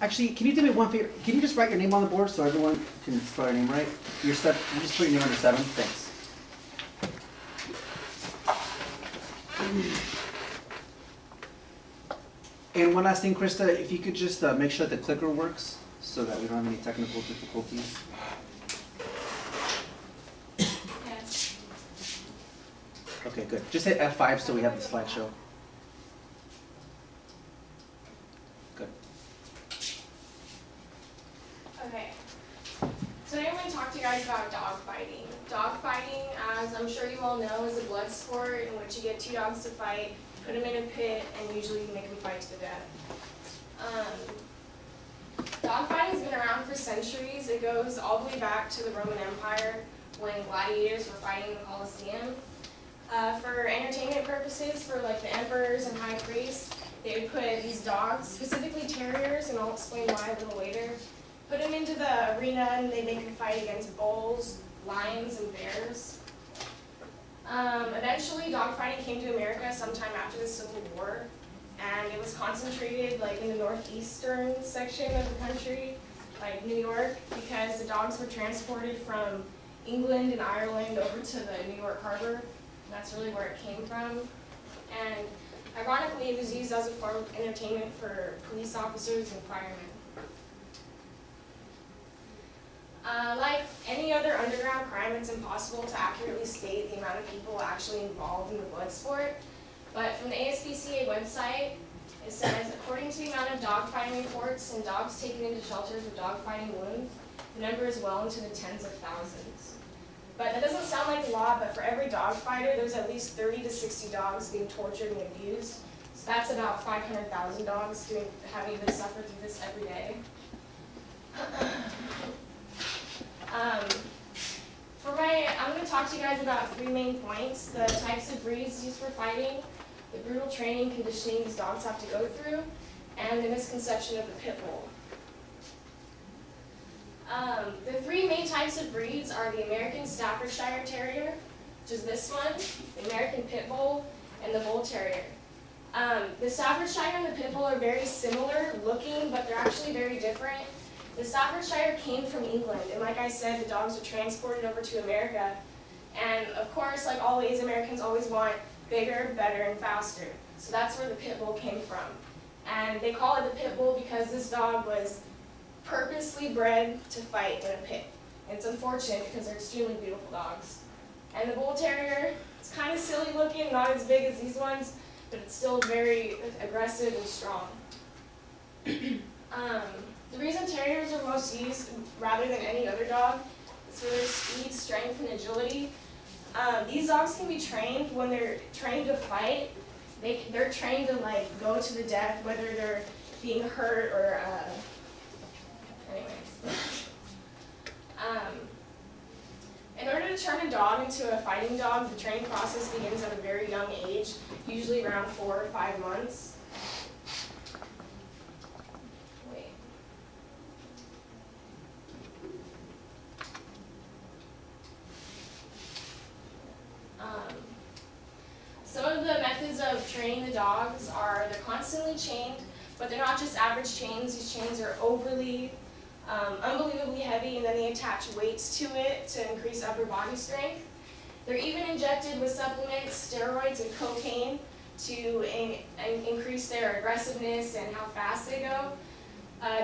Actually, can you do me one favor? Can you just write your name on the board so everyone can spell your name right? You just put your name under 7. Thanks. And one last thing, Krista, if you could just make sure the clicker works so that we don't have any technical difficulties. Yes. Okay, good. Just hit F5 so we have the slideshow. Good. Okay. So today I'm going to talk to you guys about dog fighting. Dog fighting, as I'm sure you all know, is a blood sport in which you get 2 dogs to fight, put them in a pit, and usually you make them fight to the death. Dog fighting has been around for centuries. It goes all the way back to the Roman Empire when gladiators were fighting in the Colosseum. For entertainment purposes, for like the emperors and high priests, they would put these dogs, specifically terriers, and I'll explain why a little later, put them into the arena and they make them fight against bulls, lions, and bears. Eventually, dog fighting came to America sometime after the Civil War, and it was concentrated like in the northeastern section of the country, like New York, because the dogs were transported from England and Ireland over to the New York harbor. That's really where it came from. And ironically, it was used as a form of entertainment for police officers and firemen. Like any other underground crime, it's impossible to accurately state the amount of people actually involved in the blood sport. But from the ASPCA website, it says, according to the amount of dogfighting reports and dogs taken into shelters with dogfighting wounds, the number is well into the tens of thousands. But that doesn't sound like a lot, but for every dog fighter, there's at least 30 to 60 dogs being tortured and abused. So that's about 500,000 dogs having to suffer through this every day. I'm going to talk to you guys about 3 main points: the types of breeds used for fighting, the brutal training and conditioning these dogs have to go through, and the misconception of the pit bull. The 3 main types of breeds are the American Staffordshire Terrier, which is this one, the American Pit Bull, and the Bull Terrier. The Staffordshire and the Pit Bull are very similar looking, but they're actually very different. The Staffordshire came from England, and like I said, the dogs were transported over to America. And of course, like always, Americans always want bigger, better, and faster. So that's where the Pit Bull came from. And they call it the Pit Bull because this dog was purposely bred to fight in a pit. And it's unfortunate because they're extremely beautiful dogs. And the Bull Terrier, it's kind of silly looking, not as big as these ones, but it's still very aggressive and strong. The reason terriers are most used rather than any other dog is for their speed, strength, and agility. These dogs can be trained when they're trained to fight. They're trained to like go to the death, whether they're being hurt or anyways. In order to turn a dog into a fighting dog, the training process begins at a very young age, usually around 4 or 5 months. Some of the methods of training the dogs are they're constantly chained, but they're not just average chains. These chains are overly, unbelievably heavy, and then they attach weights to it to increase upper body strength. They're even injected with supplements, steroids, and cocaine to increase their aggressiveness and how fast they go.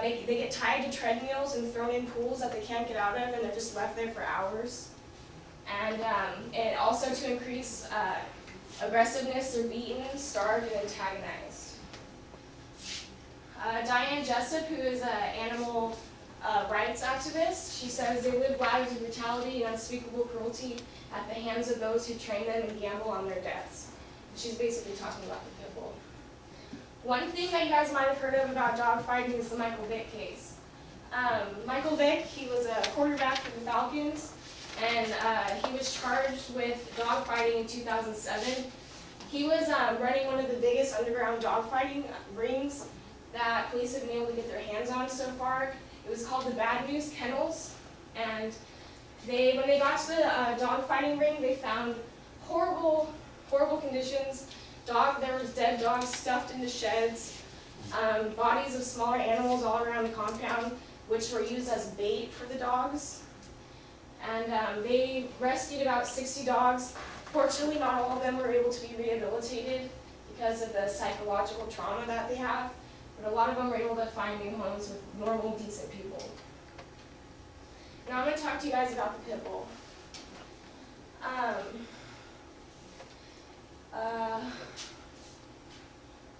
They get tied to treadmills and thrown in pools that they can't get out of, and they're just left there for hours. And also to increase aggressiveness, they're beaten, starved, and antagonized. Diane Jessup, who is an animal rights activist, she says they live lives of brutality and unspeakable cruelty at the hands of those who train them and gamble on their deaths. She's basically talking about the pit bull. One thing that you guys might have heard of about dog fighting is the Michael Vick case. Michael Vick, he was a quarterback for the Falcons, and he was charged with dog fighting in 2007. He was running one of the biggest underground dog fighting rings that police have been able to get their hands on so far. It was called the Bad News Kennels, and when they got to the dog fighting ring, they found horrible, horrible conditions. There was dead dogs stuffed into sheds. bodies of smaller animals all around the compound, which were used as bait for the dogs. And they rescued about 60 dogs. Fortunately, not all of them were able to be rehabilitated because of the psychological trauma that they have, but a lot of them were able to find new homes with normal, decent people. Now I'm going to talk to you guys about the pit bull.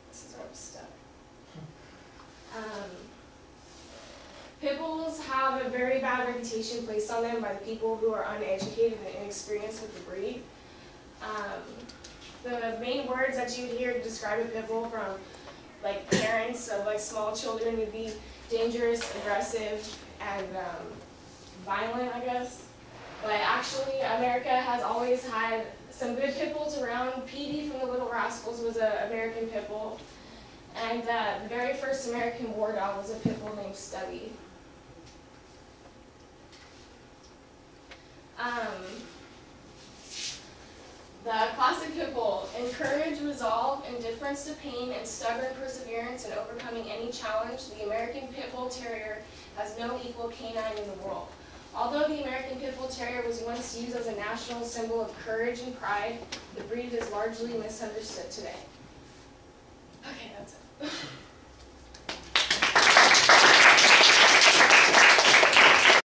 This is where I'm stuck. Pit bulls have a very bad reputation placed on them by the people who are uneducated and inexperienced with the breed. The main words that you would hear to describe a pit bull from like parents of like small children would be dangerous, aggressive, and violent, I guess. But actually, America has always had some good pit bulls around. Petey from the Little Rascals was an American pit bull. And the very first American war dog was a pit bull named Stubby. The classic pit bull: encourage, resolve, indifference to pain, and stubborn perseverance in overcoming any challenge. The American Pit Bull Terrier has no equal canine in the world. Although the American Pit Bull Terrier was once used as a national symbol of courage and pride, the breed is largely misunderstood today. Okay, that's it.